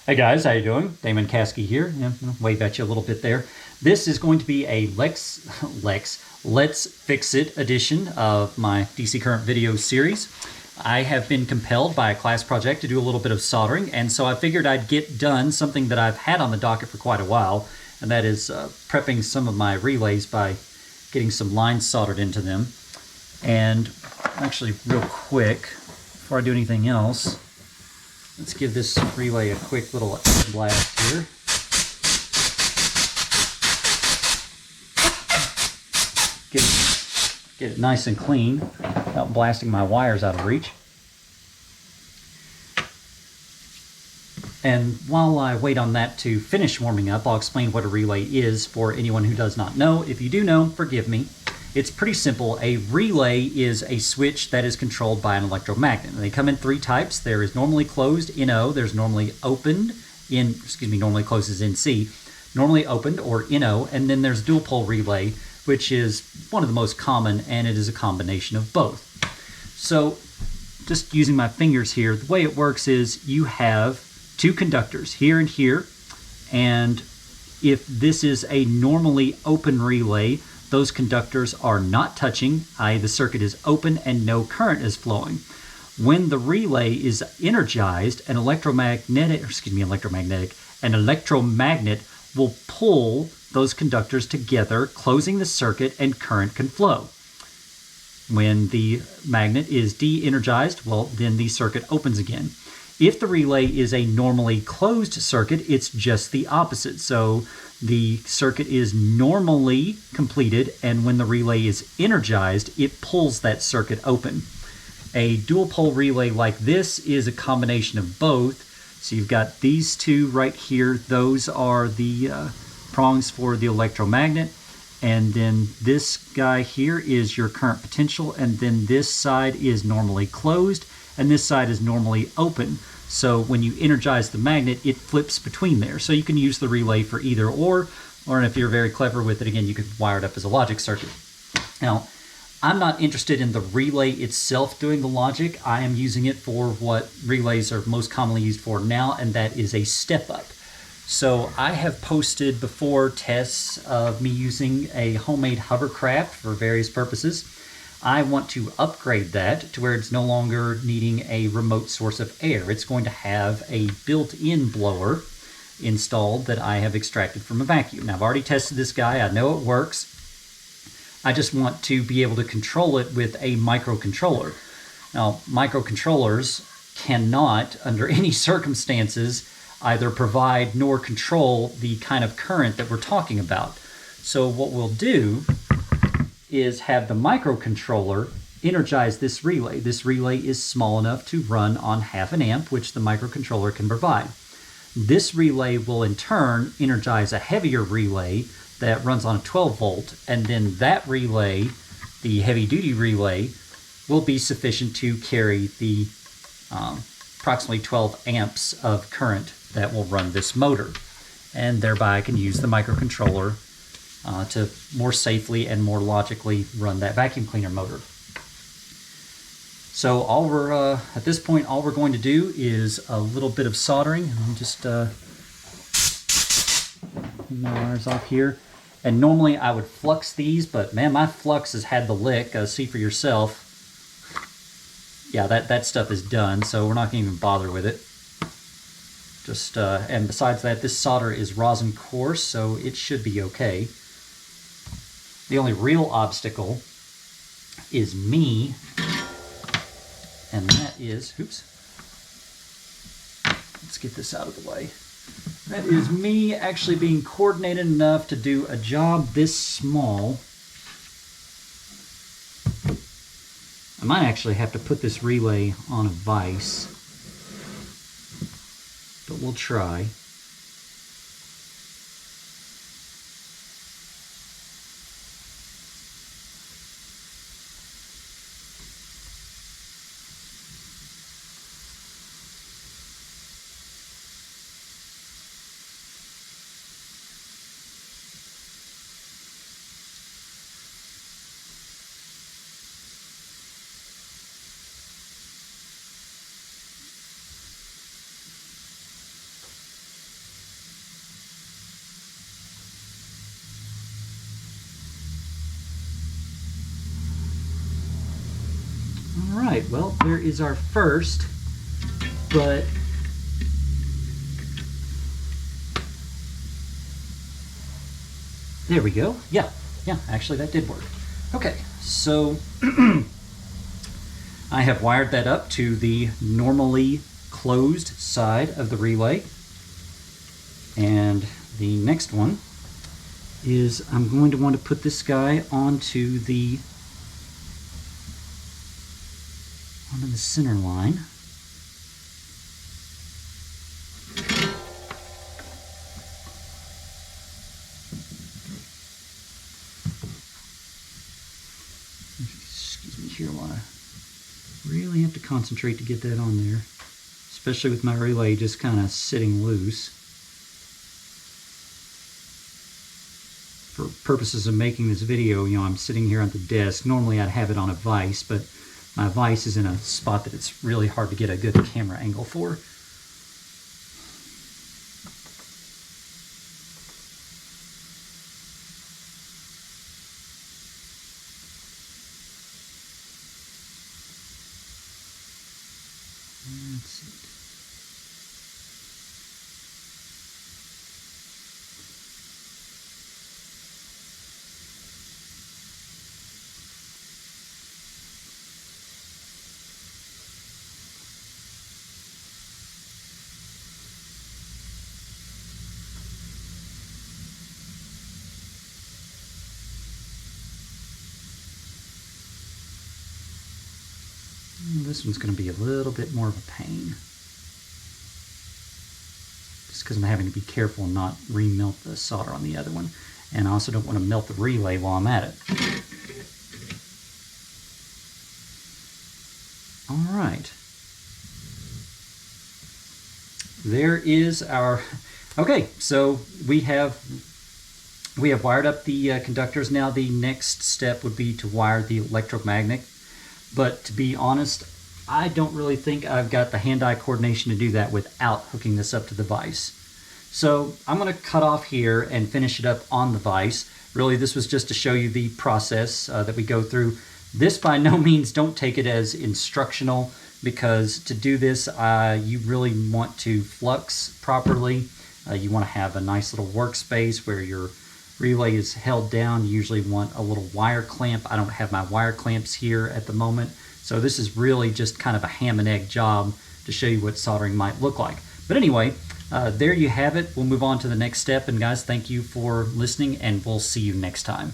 Hey guys, how you doing? Damon Caskey here. Yeah, wave at you a little bit there. This is going to be a Let's Fix It edition of my DC Current video series. I have been compelled by a class project to do a little bit of soldering, and so I figured I'd get done something that I've had on the docket for quite a while, and that is prepping some of my relays by getting some lines soldered into them. And actually, real quick, before I do anything else, let's give this relay a quick little blast here. Get it nice and clean without blasting my wires out of reach. And while I wait on that to finish warming up, I'll explain what a relay is for anyone who does not know. If you do know, forgive me. It's pretty simple. A relay is a switch that is controlled by an electromagnet. And they come in three types. There is normally closed, NO. There's normally opened, normally closed is NC. Normally opened, or NO. And then there's dual pole relay, which is one of the most common, and it is a combination of both. So just using my fingers here, the way it works is you have two conductors here and here. And if this is a normally open relay, those conductors are not touching, i.e. the circuit is open and no current is flowing. When the relay is energized, an electromagnet will pull those conductors together, closing the circuit, and current can flow. When the magnet is de-energized, well, then the circuit opens again. If the relay is a normally closed circuit, it's just the opposite. So the circuit is normally completed, and when the relay is energized, it pulls that circuit open. A dual pole relay like this is a combination of both. So you've got these two right here. Those are the prongs for the electromagnet. And then this guy here is your current potential. And then this side is normally closed, and this side is normally open. So when you energize the magnet, it flips between there. So you can use the relay for either or if you're very clever with it, again, you could wire it up as a logic circuit. Now, I'm not interested in the relay itself doing the logic. I am using it for what relays are most commonly used for now, and that is a step-up. So I have posted before tests of me using a homemade hovercraft for various purposes. I want to upgrade that to where it's no longer needing a remote source of air. It's going to have a built-in blower installed that I have extracted from a vacuum. Now, I've already tested this guy. I know it works. I just want to be able to control it with a microcontroller. Now, microcontrollers cannot, under any circumstances, either provide nor control the kind of current that we're talking about. So what we'll do is have the microcontroller energize this relay. This relay is small enough to run on 1/2 amp, which the microcontroller can provide. This relay will in turn energize a heavier relay that runs on a 12 volt, and then that relay, the heavy duty relay, will be sufficient to carry the approximately 12 amps of current that will run this motor. And thereby I can use the microcontroller to more safely and more logically run that vacuum cleaner motor. So at this point, all we're going to do is a little bit of soldering. I'm just my wires off here. And normally I would flux these, but man, my flux has had the lick. See for yourself. Yeah, that stuff is done, so we're not going to even bother with it. And besides that, this solder is rosin coarse, so it should be okay. The only real obstacle is me, and that is, let's get this out of the way. That is me actually being coordinated enough to do a job this small. I might actually have to put this relay on a vise, but we'll try. All right, well, there is our first, but there we go. Yeah, actually that did work. Okay, so I have wired that up to the normally closed side of the relay. And the next one is I'm going to want to put this guy onto the center line. Excuse me here while I really have to concentrate to get that on there, especially with my relay just kind of sitting loose. For purposes of making this video, I'm sitting here at the desk. Normally I'd have it on a vise, but my vise is in a spot that it's really hard to get a good camera angle for. That's it. This one's going to be a little bit more of a pain, just because I'm having to be careful and not remelt the solder on the other one, and I also don't want to melt the relay while I'm at it. All right, there is our, okay, so we have wired up the conductors. Now the next step would be to wire the electromagnet, but to be honest, I don't really think I've got the hand-eye coordination to do that without hooking this up to the vise. So I'm going to cut off here and finish it up on the vise. Really, this was just to show you the process that we go through. This by no means, don't take it as instructional, because to do this, you really want to flux properly. You want to have a nice little workspace where your relay is held down. You usually want a little wire clamp. I don't have my wire clamps here at the moment. So this is really just kind of a ham and egg job to show you what soldering might look like. But anyway, there you have it. We'll move on to the next step. And guys, thank you for listening, and we'll see you next time.